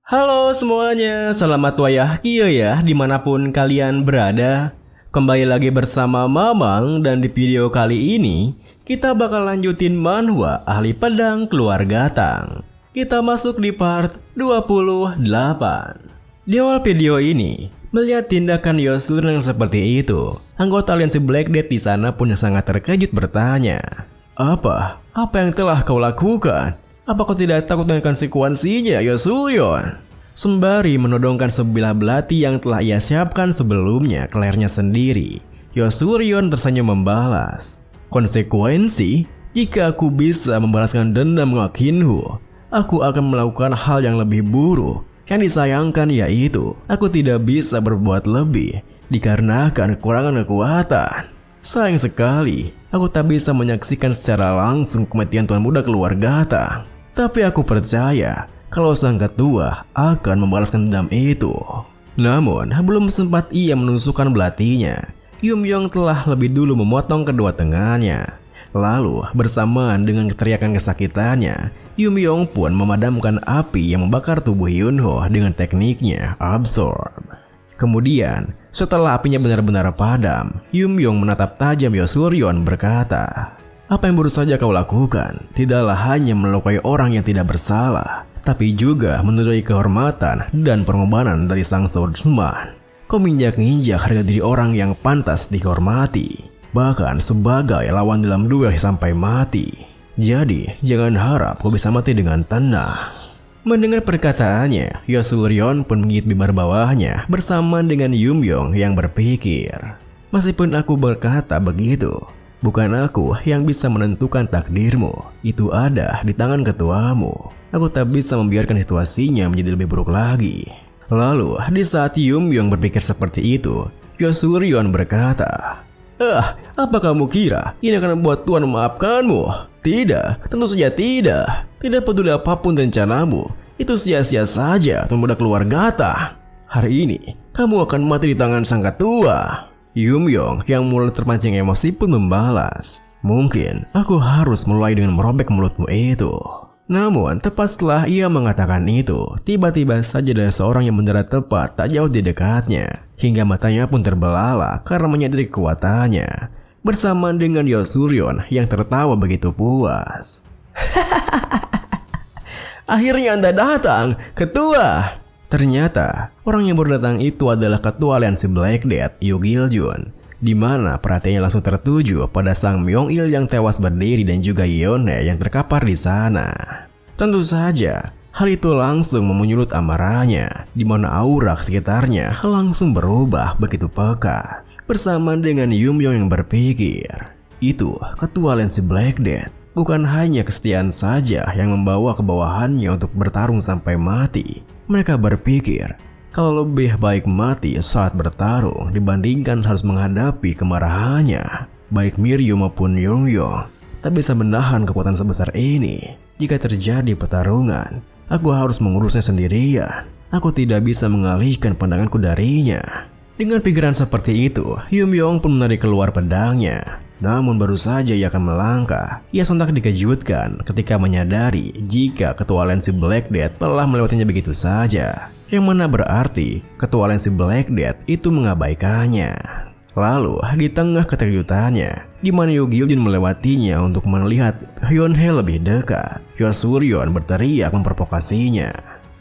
Halo semuanya, selamat wayah kia ya dimanapun kalian berada. Kembali lagi bersama Mamang dan di video kali ini kita bakal lanjutin manhwa Ahli Pedang Keluarga Tang. Kita masuk di part 28. Di awal video ini, melihat tindakan Yosur yang seperti itu, anggota aliansi Black Death di sana pun sangat terkejut bertanya, Apa yang telah kau lakukan? Apa kau tidak takut dengan konsekuensinya, Yosuryon? Sembari menodongkan sebilah belati yang telah ia siapkan sebelumnya ke lehernya sendiri, Yosuryon tersenyum membalas, Konsekuensi? Jika aku bisa membalaskan dendam Ngakinhu, aku akan melakukan hal yang lebih buruk. Yang disayangkan yaitu, aku tidak bisa berbuat lebih dikarenakan kekurangan kekuatan. Sayang sekali, aku tak bisa menyaksikan secara langsung kematian Tuan Muda Keluarga Tang. Tapi aku percaya kalau sang ketua akan membalaskan dendam itu. Namun, belum sempat ia menusukkan belatinya, Yumyong telah lebih dulu memotong kedua tangannya. Lalu, bersamaan dengan teriakan kesakitannya, Yumyong pun memadamkan api yang membakar tubuh Yunho dengan tekniknya Absorb. Kemudian, setelah apinya benar-benar padam, Yumyong menatap tajam Yosuryon berkata, Apa yang baru saja kau lakukan tidaklah hanya melukai orang yang tidak bersalah, tapi juga menodai kehormatan dan pengorbanan dari sang swordsman. Kau menginjak-injak harga diri orang yang pantas dihormati, bahkan sebagai lawan dalam duel sampai mati. Jadi, jangan harap kau bisa mati dengan tenang. Mendengar perkataannya, Yosuryon pun menggigit bibir bawahnya bersamaan dengan Yumyong yang berpikir, Meskipun aku berkata begitu, bukan aku yang bisa menentukan takdirmu, itu ada di tangan ketuamu. Aku tak bisa membiarkan situasinya menjadi lebih buruk lagi. Lalu, di saat Yumyong berpikir seperti itu, Yosuryon berkata, apa kamu kira ini akan membuat Tuan memaafkanmu? Tidak, tentu saja tidak. Tidak peduli apapun rencanamu, itu sia-sia saja Tuan Muda Keluarga Tang. Hari ini, kamu akan mati di tangan sang ketua. Yumyong yang mulai terpancing emosi pun membalas, Mungkin aku harus mulai dengan merobek mulutmu itu. Namun, tepat setelah ia mengatakan itu, tiba-tiba saja ada seorang yang mendarat tepat tak jauh di dekatnya, hingga matanya pun terbelalak karena menyadari kekuatannya, bersamaan dengan Yosuryon yang tertawa begitu puas. Akhirnya Anda datang, ketua! Ternyata, orang yang baru datang itu adalah ketua aliansi Black Death, Yu Giljun, di mana perhatiannya langsung tertuju pada sang Myong-il yang tewas berdiri dan juga Yone yang terkapar di sana. Tentu saja, hal itu langsung memunyulut amarahnya, di mana aura sekitarnya langsung berubah begitu pekat. Bersamaan dengan Yumyong yang berpikir, itu ketua aliansi Black Death. Bukan hanya kesetiaan saja yang membawa ke bawahannya untuk bertarung sampai mati. Mereka berpikir, kalau lebih baik mati saat bertarung dibandingkan harus menghadapi kemarahannya. Baik Miryu maupun Yongyong tak bisa menahan kekuatan sebesar ini. Jika terjadi pertarungan, aku harus mengurusnya sendirian. Aku tidak bisa mengalihkan pandanganku darinya. Dengan pikiran seperti itu, Yumyong pun menarik keluar pedangnya. Namun baru saja ia akan melangkah, ia sontak dikejutkan ketika menyadari jika ketua aliansi Black Death telah melewatinya begitu saja. Yang mana berarti ketua aliansi Black Death itu mengabaikannya. Lalu di tengah keterkejutannya, di mana Yu Giljun melewatinya untuk melihat Hyunhye lebih dekat, Yosuryon berteriak memprovokasinya.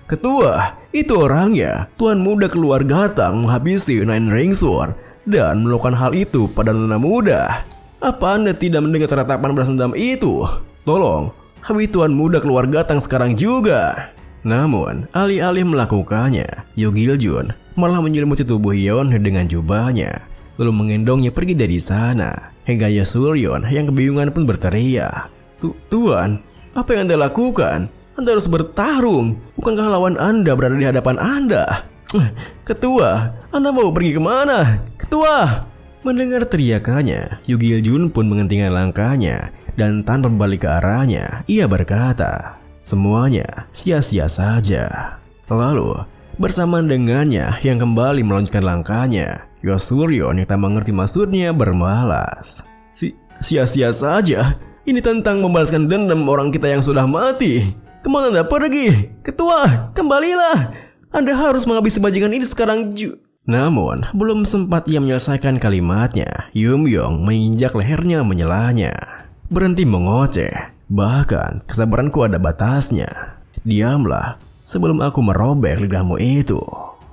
Ketua, itu orangnya. Tuan Muda Keluarga Tang menghabisi Nine Ring Sword dan melakukan hal itu pada nona muda. Apa Anda tidak mendengar tatapan balas dendam itu? Tolong, habisi Tuan Muda Keluarga Tang sekarang juga. Namun, alih-alih melakukannya, Yu Giljun malah menyelimuti tubuh Hyunhye dengan jubahnya, lalu mengendongnya pergi dari sana. Hingga Yosuryon yang kebingungan pun berteriak, Tuan, apa yang Anda lakukan? Anda harus bertarung. Bukankah lawan Anda berada di hadapan Anda? Ketua, Anda mau pergi kemana? Ketua! Mendengar teriakannya, Yu Giljun pun menghentikan langkahnya dan tanpa berbalik ke arahnya, ia berkata, semuanya sia-sia saja. Lalu, bersamaan dengannya yang kembali melanjutkan langkahnya, Yosuryon yang tak mengerti maksudnya berbalas, sia-sia saja? Ini tentang membalaskan dendam orang kita yang sudah mati. Kemana Anda pergi? Ketua, kembalilah. Anda harus menghabisi bajingan ini sekarang Namun, belum sempat ia menyelesaikan kalimatnya, Yumyong menginjak lehernya menyelanya. Berhenti mengoceh. Bahkan, kesabaranku ada batasnya. Diamlah sebelum aku merobek lidahmu itu.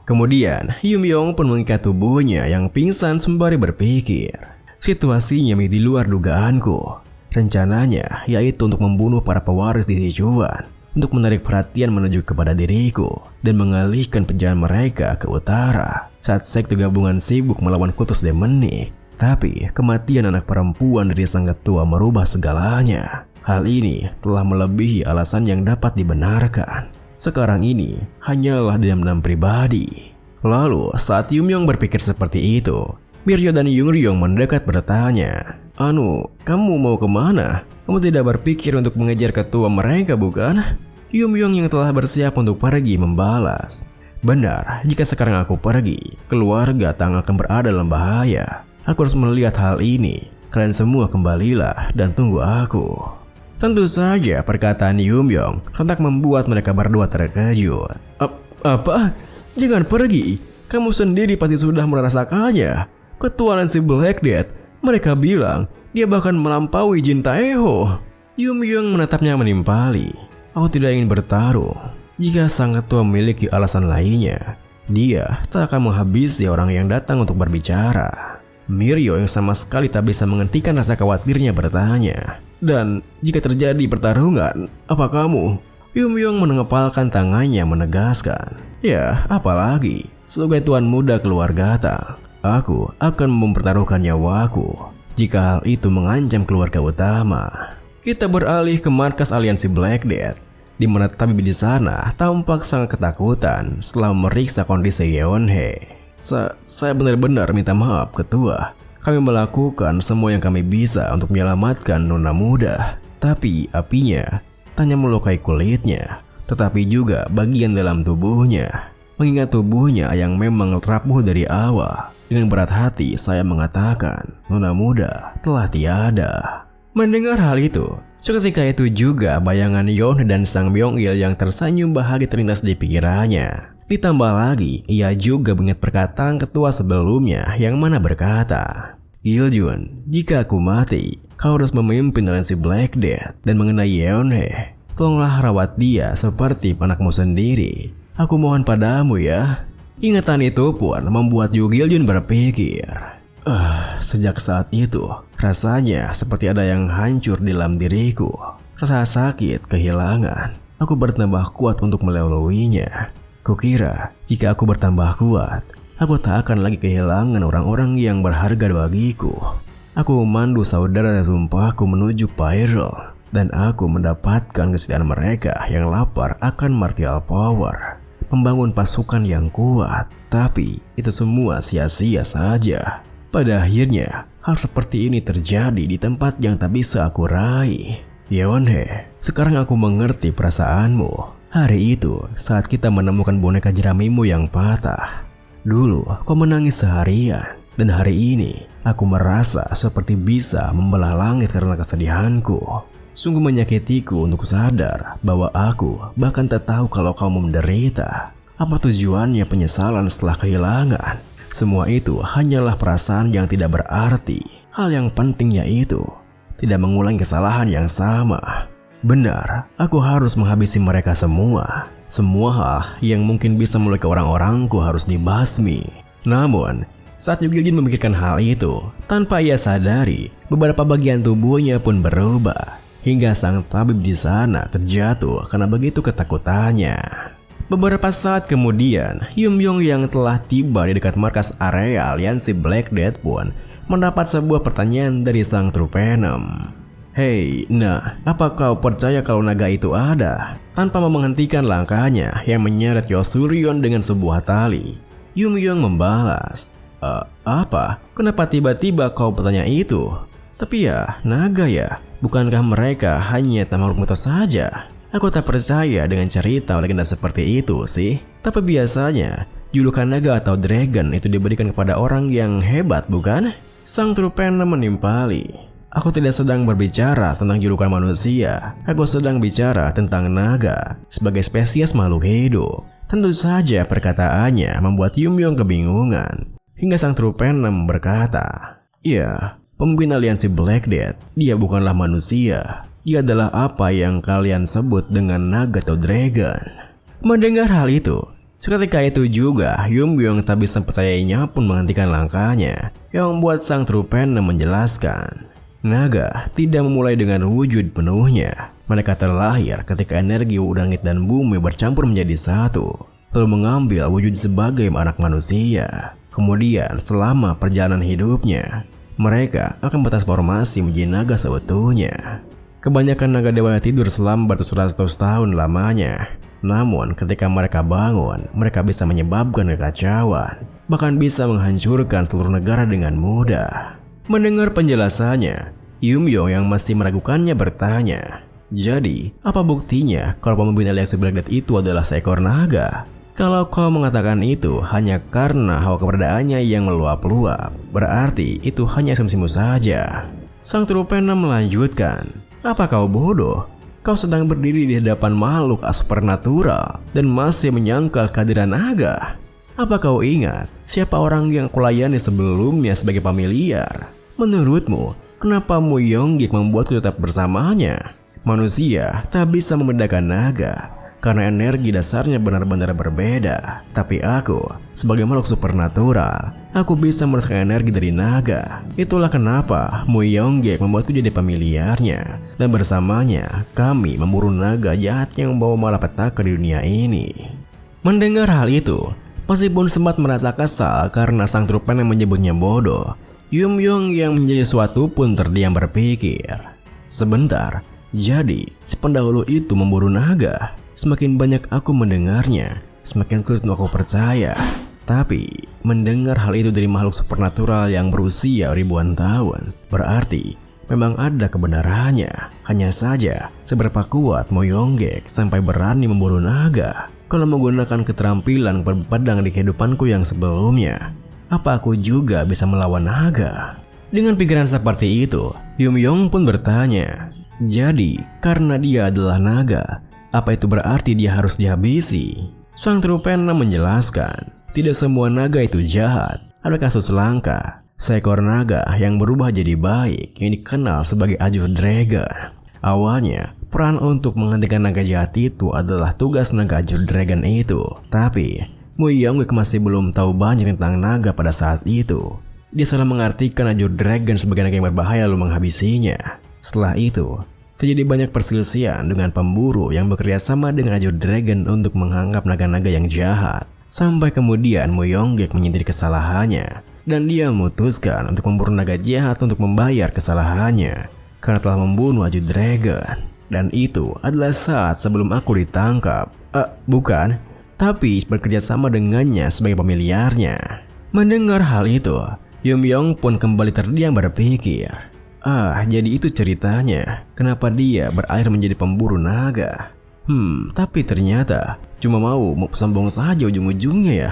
Kemudian, Yumyong pun mengikat tubuhnya yang pingsan sembari berpikir. Situasinya di luar dugaanku. Rencananya yaitu untuk membunuh para pewaris di Sichuan, untuk menarik perhatian menuju kepada diriku dan mengalihkan penjagaan mereka ke utara saat sekte gabungan sibuk melawan Kultus Demonik. Tapi kematian anak perempuan dari sang ketua merubah segalanya. Hal ini telah melebihi alasan yang dapat dibenarkan. Sekarang ini hanyalah dendam pribadi. Lalu saat Yumyong berpikir seperti itu, Miryo dan Yungryong mendekat bertanya, kamu mau kemana? Kamu tidak berpikir untuk mengejar ketua mereka bukan? Yumyong yang telah bersiap untuk pergi membalas, benar, jika sekarang aku pergi, keluarga Tang akan berada dalam bahaya. Aku harus melihat hal ini. Kalian semua kembalilah dan tunggu aku. Tentu saja perkataan Yumyong sontak membuat mereka berdua terkejut. Apa? Jangan pergi. Kamu sendiri pasti sudah merasakannya. Ketua Lansi Black Death. Mereka bilang dia bahkan melampaui Jin Taeho. Yumyong menatapnya menimpali. Aku tidak ingin bertarung. Jika sang ketua memiliki alasan lainnya, dia tak akan menghabisi orang yang datang untuk berbicara. Miryo yang sama sekali tak bisa menghentikan rasa khawatirnya bertanya, dan jika terjadi pertarungan, apa kamu? Yumyong mengepalkan tangannya menegaskan, ya apalagi, sebagai tuan muda keluarga Tang, aku akan mempertaruhkan nyawaku jika hal itu mengancam keluarga utama. Kita beralih ke markas aliansi Black Death, di mana tabib di sana tampak sangat ketakutan setelah memeriksa kondisi Yeonhae. Saya benar-benar minta maaf ketua. Kami melakukan semua yang kami bisa untuk menyelamatkan nona muda. Tapi apinya tanya melukai kulitnya, tetapi juga bagian dalam tubuhnya. Mengingat tubuhnya yang memang rapuh dari awal, dengan berat hati saya mengatakan nona muda telah tiada. Mendengar hal itu, seketika itu juga bayangan Yeon dan Sang Myung-il yang tersenyum bahagia terlintas di pikirannya. Ditambah lagi, ia juga mengingat perkataan ketua sebelumnya yang mana berkata, Giljun, jika aku mati, kau harus memimpin aliansi Black Death. Dan mengenai Yeonhae, tolonglah rawat dia seperti anakmu sendiri. Aku mohon padamu ya. Ingatan itu pun membuat Yu Giljun berpikir. Sejak saat itu, rasanya seperti ada yang hancur di dalam diriku. Rasa sakit, kehilangan. Aku bertambah kuat untuk melaluinya. Kukira jika aku bertambah kuat, aku tak akan lagi kehilangan orang-orang yang berharga bagiku. Aku memandu saudara sumpahku menuju Pyro, dan aku mendapatkan kesediaan mereka yang lapar akan martial power, membangun pasukan yang kuat. Tapi itu semua sia-sia saja. Pada akhirnya, hal seperti ini terjadi di tempat yang tak bisa aku raih. Yeonhae, sekarang aku mengerti perasaanmu. Hari itu, saat kita menemukan boneka jeramimu yang patah. Dulu, kau menangis seharian. Dan hari ini, aku merasa seperti bisa membelah langit karena kesedihanku. Sungguh menyakitiku untuk sadar bahwa aku bahkan tak tahu kalau kau menderita. Apa tujuannya penyesalan setelah kehilangan? Semua itu hanyalah perasaan yang tidak berarti. Hal yang penting yaitu tidak mengulangi kesalahan yang sama. Benar, aku harus menghabisi mereka semua. Semua hal yang mungkin bisa melukai orang-orangku harus dibasmi. Namun, saat Yu Giljun memikirkan hal itu, tanpa ia sadari, beberapa bagian tubuhnya pun berubah. Hingga sang tabib di sana terjatuh karena begitu ketakutannya. Beberapa saat kemudian, Yumyong yang telah tiba di dekat markas area aliansi Black Death pun mendapat sebuah pertanyaan dari sang Trupenem. Hei, apa kau percaya kalau naga itu ada? Tanpa menghentikan langkahnya yang menyeret Yosuryon dengan sebuah tali, Yumyong membalas, apa? Kenapa tiba-tiba kau bertanya itu? Tapi ya, naga ya, bukankah mereka hanya makhluk mitos saja? Aku tak percaya dengan cerita legenda seperti itu sih. Tapi biasanya, julukan naga atau dragon itu diberikan kepada orang yang hebat, bukan? Sang Trupenem menimpali. Aku tidak sedang berbicara tentang julukan manusia. Aku sedang bicara tentang naga sebagai spesies makhluk hidup. Tentu saja perkataannya membuat Yumyong kebingungan. Hingga sang Trupenem berkata, "Ya, pemimpin aliansi Black Death, dia bukanlah manusia. Dia adalah apa yang kalian sebut dengan naga atau dragon." Mendengar hal itu, seketika itu juga Yumyong tak bisa percayanya pun menghentikan langkahnya, yang membuat sang Trupenem menjelaskan, naga tidak memulai dengan wujud penuhnya. Mereka terlahir ketika energi langit dan bumi bercampur menjadi satu, lalu mengambil wujud sebagai anak manusia. Kemudian selama perjalanan hidupnya, mereka akan bertransformasi menjadi naga seutuhnya. Kebanyakan naga dewa tidur selama beratus-ratus tahun lamanya. Namun ketika mereka bangun, mereka bisa menyebabkan kekacauan, bahkan bisa menghancurkan seluruh negara dengan mudah. Mendengar penjelasannya, Yumyong yang masih meragukannya bertanya, "Jadi, apa buktinya kalau pemimpin aliansi Black Death itu adalah seekor naga? Kalau kau mengatakan itu hanya karena hawa keberadaannya yang meluap-luap, berarti itu hanya asumsimu saja." Sang Trupenem melanjutkan, "Apa kau bodoh? Kau sedang berdiri di hadapan makhluk supernatural dan masih menyangkal kehadiran naga. Apa kau ingat siapa orang yang kulayani sebelumnya sebagai familiar? Menurutmu, kenapa Mu Yonggik membuatku tetap bersamanya? Manusia tak bisa membedakan naga karena energi dasarnya benar-benar berbeda. Tapi aku, sebagai makhluk supernatural, aku bisa merasakan energi dari naga. Itulah kenapa Mu Yonggik membuatku jadi familiarnya. Dan bersamanya, kami memburu naga jahat yang membawa malapetaka di dunia ini." Mendengar hal itu, meskipun sempat merasa kesal karena sang Trupenem menyebutnya bodoh, Yumyong yang menjadi suatu pun terdiam berpikir. Sebentar, jadi si pendahulu itu memburu naga. Semakin banyak aku mendengarnya, semakin sulit untuk aku percaya. Tapi mendengar hal itu dari makhluk supernatural yang berusia ribuan tahun, berarti memang ada kebenarannya. Hanya saja, seberapa kuat Mu Yonggik sampai berani memburu naga? Kalau menggunakan keterampilan berpedang di kehidupanku yang sebelumnya, apa aku juga bisa melawan naga? Dengan pikiran seperti itu, Yumyong pun bertanya, "Jadi, karena dia adalah naga, apa itu berarti dia harus dihabisi?" Sang Trupenem menjelaskan, tidak semua naga itu jahat. Ada kasus langka, seekor naga yang berubah jadi baik yang dikenal sebagai Azure Dragon. Awalnya, peran untuk menghentikan naga jahat itu adalah tugas naga Azure Dragon itu. Tapi, Mu Yonggik masih belum tahu banyak tentang naga pada saat itu. Dia salah mengartikan Azure Dragon sebagai naga yang berbahaya lalu menghabisinya. Setelah itu, terjadi banyak perselisihan dengan pemburu yang bekerja sama dengan Azure Dragon untuk menganggap naga-naga yang jahat. Sampai kemudian Mu Yonggik menyadari kesalahannya, dan dia memutuskan untuk memburu naga jahat untuk membayar kesalahannya karena telah membunuh Azure Dragon. Dan itu adalah saat sebelum aku ditangkap. Bukan, tapi bekerja sama dengannya sebagai familiarnya. Mendengar hal itu, Yumyong pun kembali terdiam berpikir, jadi itu ceritanya. Kenapa dia berakhir menjadi pemburu naga? Tapi ternyata cuma mau sombong saja ujung-ujungnya ya.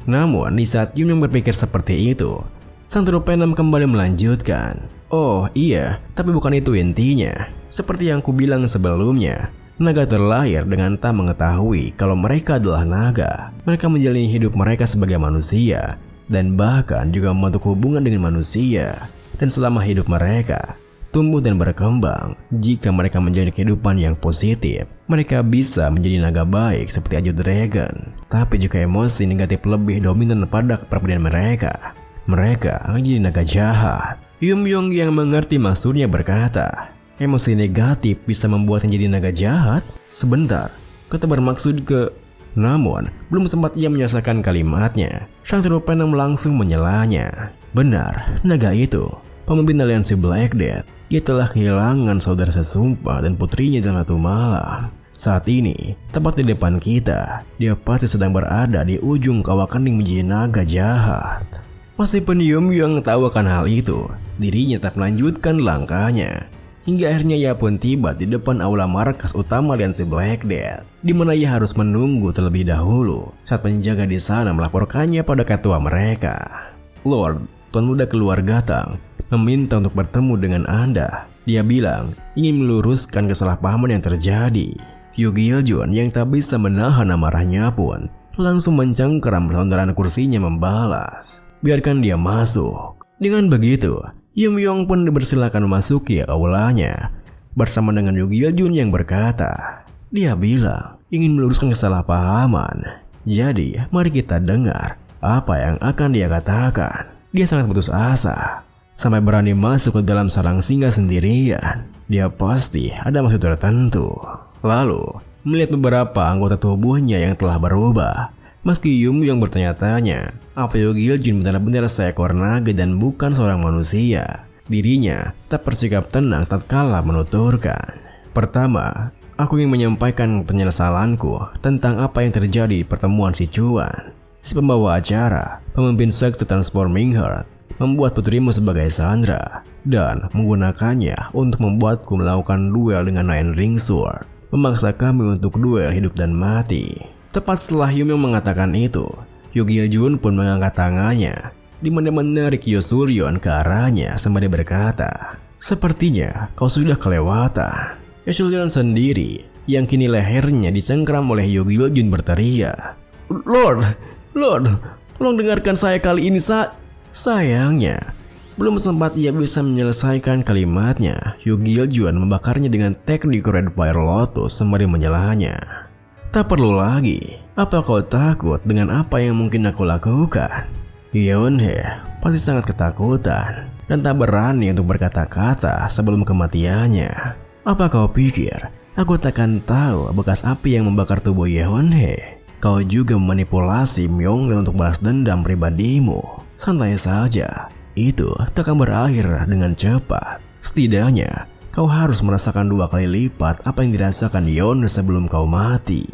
Namun di saat Yumyong berpikir seperti itu, sang Trupenem kembali melanjutkan, "Oh iya, tapi bukan itu intinya. Seperti yang kubilang sebelumnya, naga terlahir dengan tak mengetahui kalau mereka adalah naga. Mereka menjalani hidup mereka sebagai manusia, dan bahkan juga membentuk hubungan dengan manusia. Dan selama hidup mereka tumbuh dan berkembang, jika mereka menjalani kehidupan yang positif, mereka bisa menjadi naga baik seperti Azure Dragon. Tapi jika emosi negatif lebih dominan pada kepribadian mereka, mereka akan jadi naga jahat." Yumyong yang mengerti maksudnya berkata, "Emosi negatif bisa membuat menjadi naga jahat? Sebentar, kata bermaksud ke..." Namun, belum sempat ia menyelesaikan kalimatnya, sang Trupenem langsung menyelanya. Benar, naga itu, pemimpin aliansi Black Death. Dia telah kehilangan saudara sesumpah dan putrinya dalam satu malam. Saat ini, tepat di depan kita, dia pasti sedang berada di ujung kawah kening menjadi naga jahat. Meskipun Yumyong tahu akan hal itu, dirinya tetap melanjutkan langkahnya. Hingga akhirnya ia pun tiba di depan aula markas utama aliansi Black Death, di mana ia harus menunggu terlebih dahulu saat penjaga di sana melaporkannya pada ketua mereka. "Lord, Tuan Muda keluarga Tang, meminta untuk bertemu dengan Anda. Dia bilang ingin meluruskan kesalahpahaman yang terjadi. Yu Gil-jun yang tak bisa menahan amarahnya pun langsung mencengkeram sondaran kursinya membalas. Biarkan dia masuk. Dengan begitu, Yum Yong pun dipersilakan memasuki aulanya bersama dengan Yu Gil-jun yang berkata, dia bilang ingin meluruskan kesalahpahaman. Jadi, mari kita dengar apa yang akan dia katakan. Dia sangat putus asa sampai berani masuk ke dalam sarang singa sendirian. Dia pasti ada maksud tertentu. Lalu, melihat beberapa anggota tubuhnya yang telah berubah, meski Yum Yong bertanya-tanya, apa Yu Gil-jun benar-benar seekor naga dan bukan seorang manusia, dirinya tak bersikap tenang tatkala menuturkan. Pertama, aku ingin menyampaikan penyesalanku tentang apa yang terjadi di pertemuan si Chuan. Si pembawa acara, pemimpin sekte Transforming Heart, membuat putrimu sebagai sandera dan menggunakannya untuk membuatku melakukan duel dengan Nine Ring Sword, memaksa kami untuk duel hidup dan mati. Tepat setelah Yum Yong mengatakan itu, Yu Gil-jun pun mengangkat tangannya, di mana menarik Yo Suryon ke arahnya sembari berkata, sepertinya kau sudah kelewatan. Yo Suryon sendiri yang kini lehernya dicengkeram oleh Yu Gil-jun berteriak, Lord, tolong dengarkan saya kali ini. Sayangnya, belum sempat ia bisa menyelesaikan kalimatnya, Yu Gil-jun membakarnya dengan teknik Red Fire Lotus sembari menyelanya. Tak perlu lagi, apa kau takut dengan apa yang mungkin aku lakukan? Yeon-hye pasti sangat ketakutan dan tak berani untuk berkata-kata sebelum kematiannya. Apa kau pikir aku takkan tahu bekas api yang membakar tubuh Yeon-hye? Kau juga memanipulasi Myung-le untuk balas dendam pribadimu. Santai saja, itu tak akan berakhir dengan cepat. Setidaknya, kau harus merasakan 2 kali lipat apa yang dirasakan Yeon sebelum kau mati.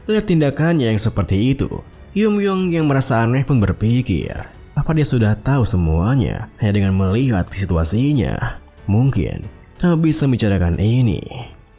Lihat tindakannya yang seperti itu, Yum Yong yang merasa aneh pun berpikir, apa dia sudah tahu semuanya hanya dengan melihat situasinya? Mungkin kau bisa bicarakan ini.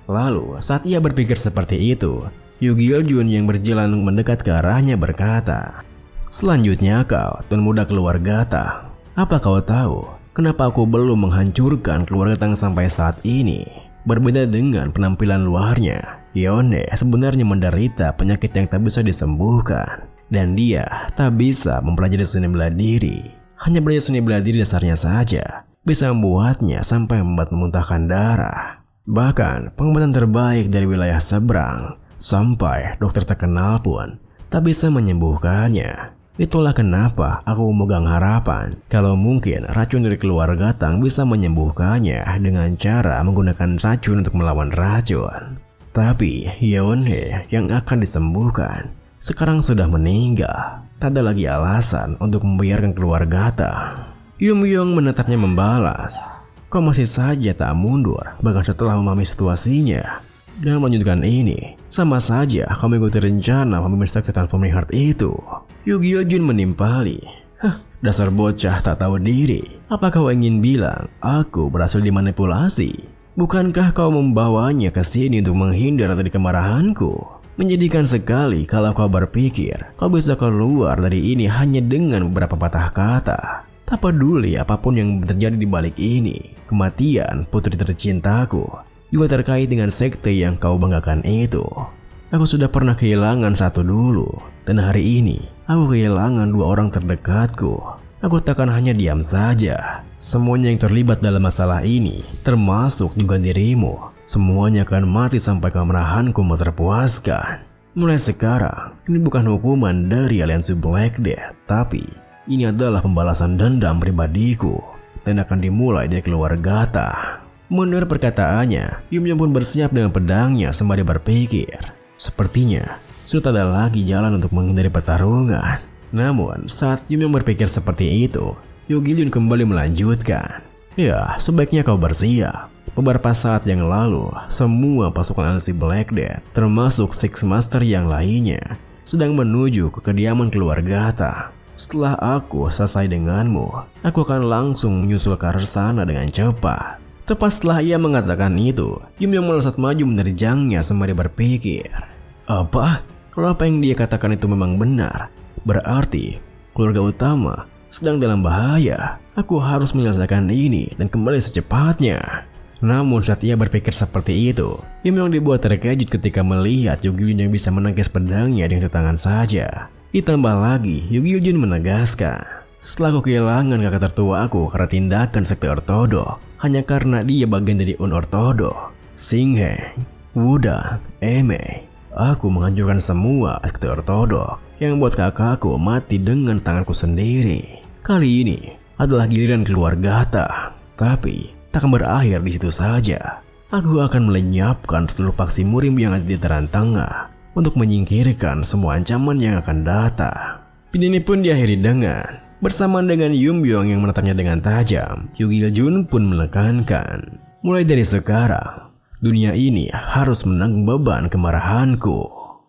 Lalu, saat ia berpikir seperti itu, Yu Gil-jun yang berjalan mendekat ke arahnya berkata, selanjutnya kau, Tuan Muda Keluarga Tang. Apa kau tahu kenapa aku belum menghancurkan keluarga Tang sampai saat ini? Berbeda dengan penampilan luarnya, Yeon-hye sebenarnya menderita penyakit yang tak bisa disembuhkan. Dan dia tak bisa mempelajari seni bela diri. Hanya belajar seni bela diri dasarnya saja bisa membuatnya sampai memuntahkan darah. Bahkan pengobatan terbaik dari wilayah seberang sampai dokter terkenal pun tak bisa menyembuhkannya. Itulah kenapa aku memegang harapan kalau mungkin racun dari keluarga Tang bisa menyembuhkannya dengan cara menggunakan racun untuk melawan racun. Tapi Yeon-hye yang akan disembuhkan sekarang sudah meninggal. Tak ada lagi alasan untuk membiarkan keluarga Tang. Yum Yong menatapnya membalas, kau masih saja tak mundur bahkan setelah memahami situasinya. Dengan melanjutkan ini, sama saja kau mengikuti rencana pemimpin sekte Transforming Heart itu. Yu Gil-jun menimpali, dasar bocah tak tahu diri. Apa kau ingin bilang aku berhasil dimanipulasi? Bukankah kau membawanya ke sini untuk menghindar dari kemarahanku? Menyedihkan sekali kalau kau berpikir kau bisa keluar dari ini hanya dengan beberapa patah kata. Tak peduli apapun yang terjadi di balik ini, kematian putri tercintaku juga terkait dengan sekte yang kau banggakan itu. Aku sudah pernah kehilangan satu dulu, dan hari ini aku kehilangan 2 orang terdekatku. Aku takkan hanya diam saja. Semuanya yang terlibat dalam masalah ini, termasuk juga dirimu, semuanya akan mati sampai kemarahanku terpuaskan. Mulai sekarang, ini bukan hukuman dari aliansi Black Death, tapi ini adalah pembalasan dendam pribadiku dan akan dimulai dari keluarga Tang. Mendengar perkataannya, Yum Yong pun bersiap dengan pedangnya sembari berpikir, sepertinya sudah tak ada lagi jalan untuk menghindari pertarungan. Namun saat Yum Yong berpikir seperti itu, Yu Gil-jun kembali melanjutkan, ya sebaiknya kau bersiap. Beberapa saat yang lalu, semua pasukan aliansi Black Death, termasuk Six Master yang lainnya, sedang menuju ke kediaman keluarga Tang. Setelah aku selesai denganmu, aku akan langsung menyusul ke arah sana dengan cepat. Tepat setelah ia mengatakan itu, Yum Yong melesat maju menerjangnya sembari berpikir, apa? Kalau apa yang dia katakan itu memang benar, berarti keluarga utama sedang dalam bahaya. Aku harus menyelesaikan ini dan kembali secepatnya. Namun saat ia berpikir seperti itu, ia memang dibuat terkejut ketika melihat Yu Giljun yang bisa menangkis pedangnya dengan setangan saja. Ditambah lagi, Yu Giljun menegaskan, setelah aku kehilangan kakak tertua aku karena tindakan sekte ortodok, hanya karena dia bagian dari unortodok, Xingheng, Wudang, Emei, aku menghancurkan semua sekte ortodok yang membuat kakakku mati dengan tanganku sendiri. Kali ini adalah giliran keluarga Ta, tapi tak akan berakhir di situ saja. Aku akan melenyapkan seluruh paksi murim yang ada di dataran tengah untuk menyingkirkan semua ancaman yang akan datang. Video ini pun diakhiri dengan bersamaan dengan Yumbyong yang menatapnya dengan tajam. Yu Giljun pun menekankan, mulai dari sekarang dunia ini harus menanggung beban kemarahanku.